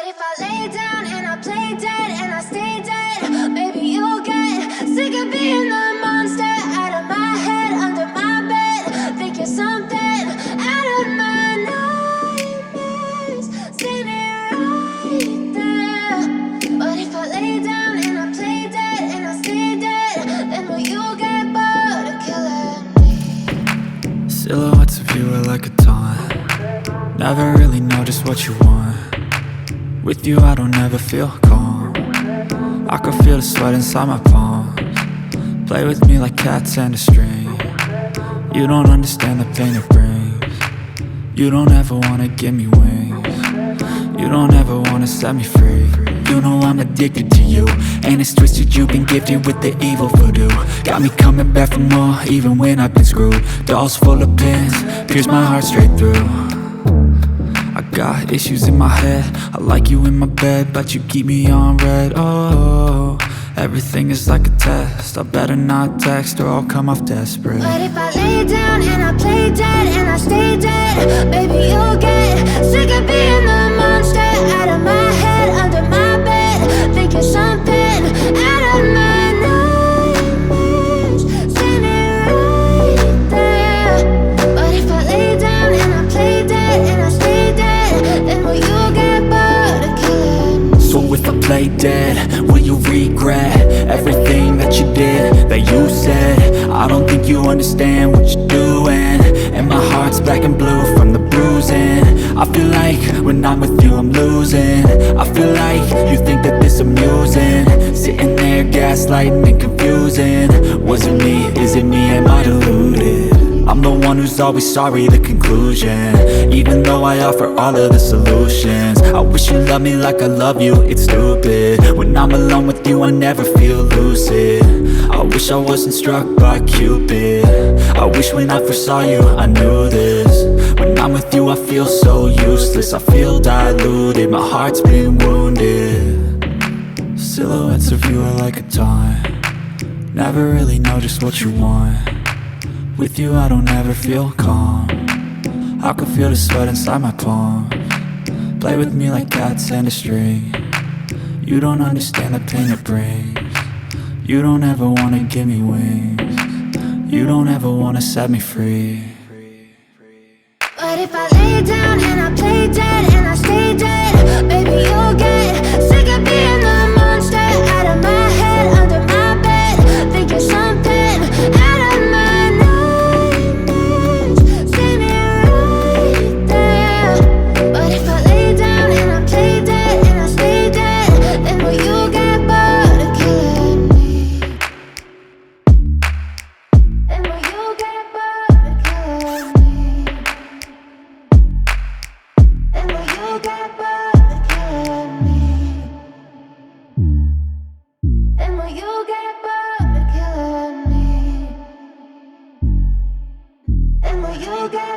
if I lay down and I play dead and I stay dead, maybe you'll get sick of being the monster out of my head, under my bed. Think you're something out of my nightmares, standing right there. But if I lay down and I play dead and I stay dead, then will you get bored of killing me? Silhouettes of you are like a taunt. Never really know just what you want. With you I don't ever feel calm. I can feel the sweat inside my palms. Play with me like cats and a string. You don't understand the pain it brings. You don't ever wanna give me wings. You don't ever wanna set me free. You know I'm addicted to you, and it's twisted, you've been gifted with the evil voodoo. Got me coming back for more, even when I've been screwed. Dolls full of pins, pierce my heart straight through. I got issues in my head, I like you in my bed, but you keep me on red. Oh, everything is like a test, I better not text or I'll come off desperate. But if I lay down and I play dead and I stay dead, baby you'll get sick of being the monster out of my head, under my bed. Think you're something out of my nightmares, standing right there. But if I lay down and I play dead and I stay dead, then will you get bored of killing me? So if I play dead, will you regret everything that you did, that you said? I don't think you understand what you're doing, and my heart's black and blue from the bruising. I feel like when I'm with you I'm losing. I feel like you think that this amusing, sitting there gaslighting and confusing. Was it me? Is it me? Am I deluded? I'm the one who's always sorry, the conclusion, even though I offer all of the solutions. I wish you loved me like I love you, it's stupid. When I'm alone with you I never feel lucid. I wish I wasn't struck by Cupid. I wish when I first saw you I knew this. When I'm with you I feel so useless, I feel diluted, my heart's been wounded. Silhouettes of you are like a taunt. Never really know just what you want. With you I don't ever feel calm. I can feel the sweat inside my palms. Play with me like cats and a string. You don't understand the pain it brings. You don't ever wanna give me wings. You don't ever wanna set me free. But if I lay down and I play dead and I stay dead, baby you'll get sick of being the monster out of my head, under my bed. Think you're something out of my nightmares, standing right there. But if I lay down and I play dead and I stay dead, then will you get bored of killing me? Then will you get bored of killing me? And will you get bored of killing me? And will you get bored of killing me? And will you get